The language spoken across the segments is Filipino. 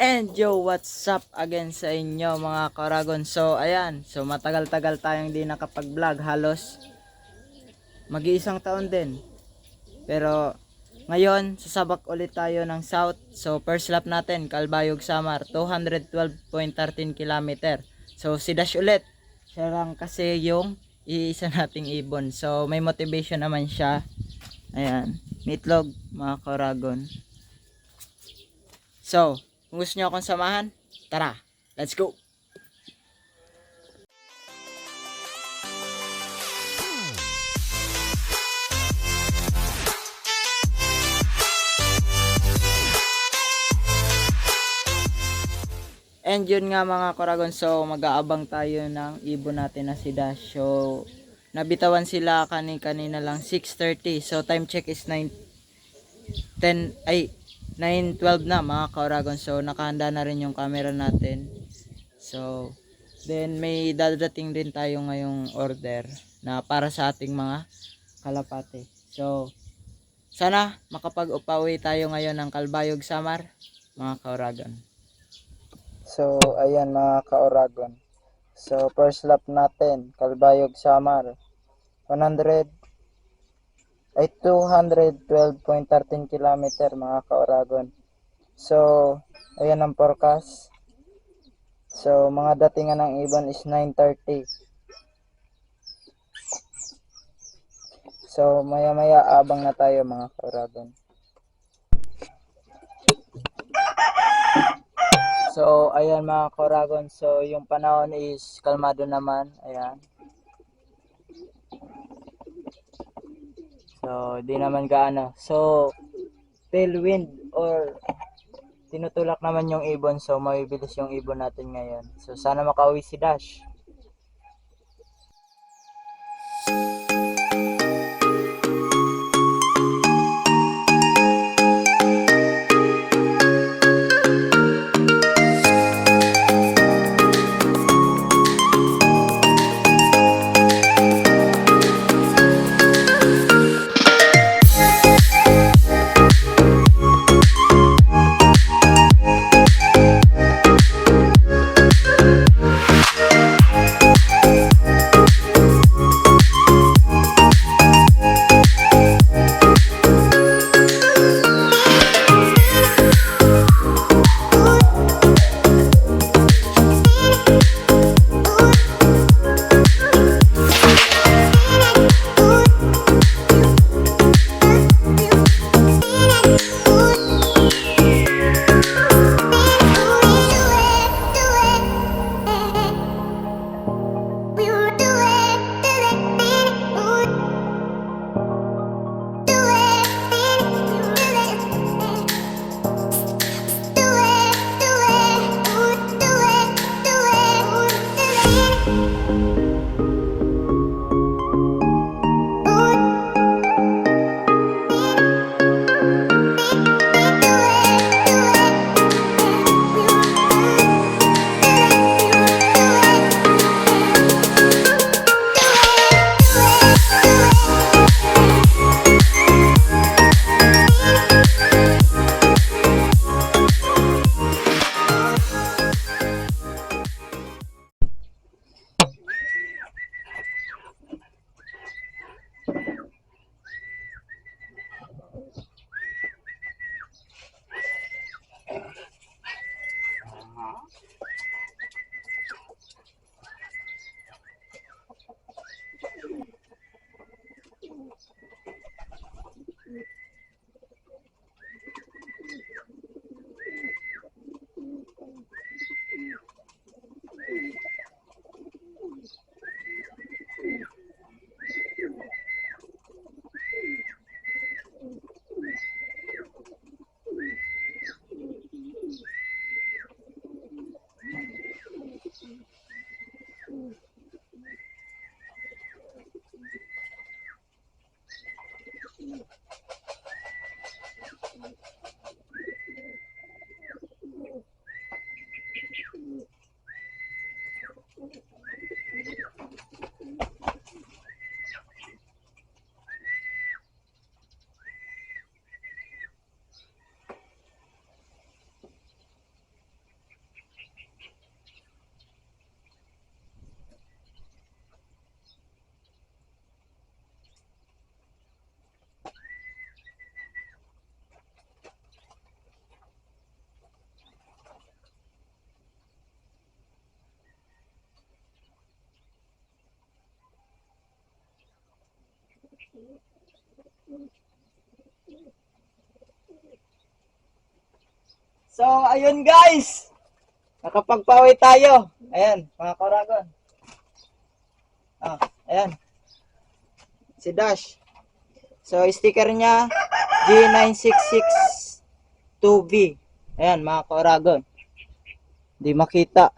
And yo, what's up again sa inyo mga Karagon? So ayan, so matagal-tagal tayong di nakapag-vlog, halos mag-iisang taon din. Pero ngayon, sasabak ulit tayo ng south. So first lap natin, Calbayog Samar, 212.13 km. So si Dash ulit, siya lang kasi yung iisa nating ibon. So may motivation naman siya. Ayan, meatloaf mga Karagon. So kung gusto nyo akong samahan, tara, let's go! And yun nga mga Karagon, so mag-aabang tayo ng ibon natin na si Dash. So nabitawan sila kanina lang 6:30. So time check is 9:12 na mga Karagon. So nakahanda na rin yung camera natin. So then may dadating din tayo ngayong order na para sa ating mga kalapate. So sana makapag-upawi tayo ngayon ng Calbayog Samar mga Karagon. So ayan mga Kaoragon. So first lap natin, Calbayog Samar, 212.13 km mga Kaoragon. So ayan ang forecast. So mga datingan ng ibon is 9:30. So maya maya abang na tayo mga Kaoragon. So ayan mga Karagon, so yung panahon is kalmado naman, ayan. So di naman gaano. So tailwind or tinutulak naman yung ibon, so mabibilis yung ibon natin ngayon. So sana makauwi si Dash. So, ayun guys. Nakapagpawi tayo. Ayan, mga Koragon. Ah, ayan. Si Dash. So, sticker niya, G9662V. Ayan, mga Koragon. Di makita.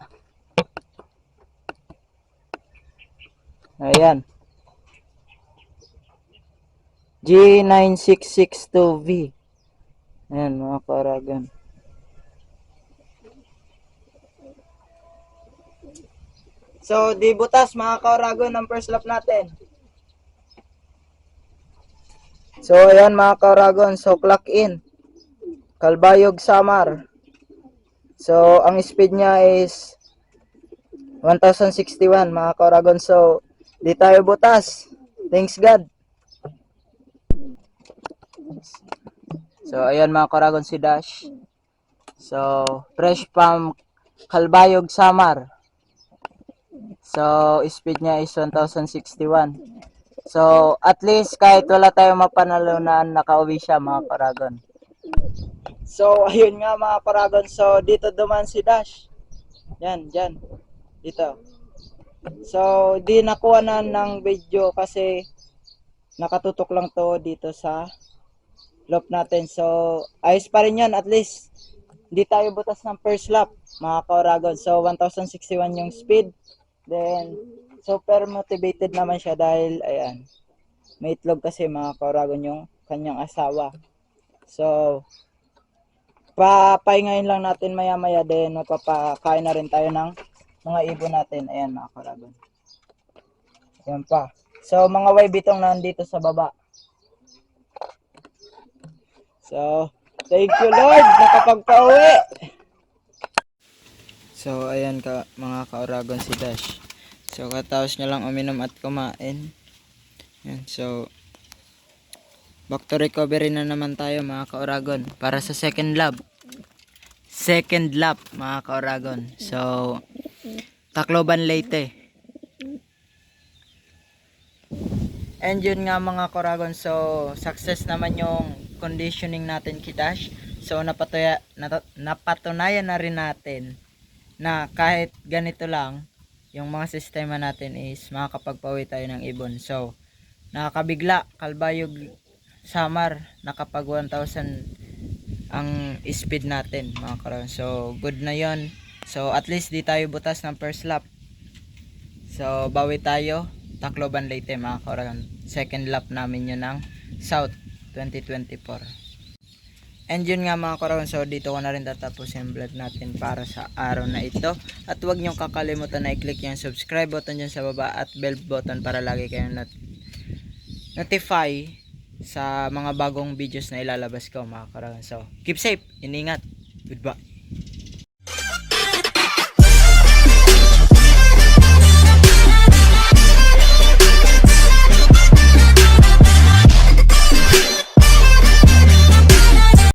Ayan. G9662V. Ayan, mga Koragon. So, di butas mga Koragon ng first lap natin. So, ayan mga Koragon. So, clock in. Kalbayog Samar. So, ang speed niya is 1061 mga Koragon. So, di tayo butas. Thanks God. So, ayan mga Koragon si Dash. So, fresh from Kalbayog Samar. So, speed niya is 1061. So, at least kahit wala tayong mapanalunan, nakauwi siya mga Koragon. So, ayun nga mga Koragon. So, dito duman si Dash. Yan, dyan. Dito. So, di nakuha na ng video kasi nakatutok lang to dito sa loop natin. So, ayos pa rin yan. At least, hindi tayo butas ng first lap mga Koragon. So, 1061 yung speed. Then, super motivated naman siya dahil, ayan, may itlog kasi mga Koragon yung kanyang asawa. So, papahingayin lang natin maya maya din, mapapakain na rin tayo ng mga ibon natin. Ayan mga Koragon. Ayan pa. So, mga bitong nandito sa baba. So, thank you Lord, nakapagpauwi. So, ayan ka, mga Koragon si Dash. So, katapos niya lang uminom at kumain. Ayan, so, back to recovery na naman tayo mga Koragon para sa second lap. Second lap mga Koragon. So, Tacloban Leyte. And yun nga mga Koragon. So, success naman yung conditioning natin kay Dash. So, napatunayan na rin natin na kahit ganito lang, yung mga sistema natin is makakapagpawi tayo ng ibon. So, nakakabigla, Kalbayog Samar, nakapag 1,000 ang speed natin mga Koragon. So, good na yon. So, at least di tayo butas ng first lap. So, bawi tayo, Tacloban Leyte mga Koragon. Second lap namin yun ng South 2024. And yun nga mga Koragon, so dito ko na rin tatapos yung vlog natin para sa araw na ito. At huwag nyong kakalimutan na i-click yung subscribe button dyan sa baba at bell button para lagi kayong notify sa mga bagong videos na ilalabas ko mga Koragon. So keep safe, iningat, goodbye.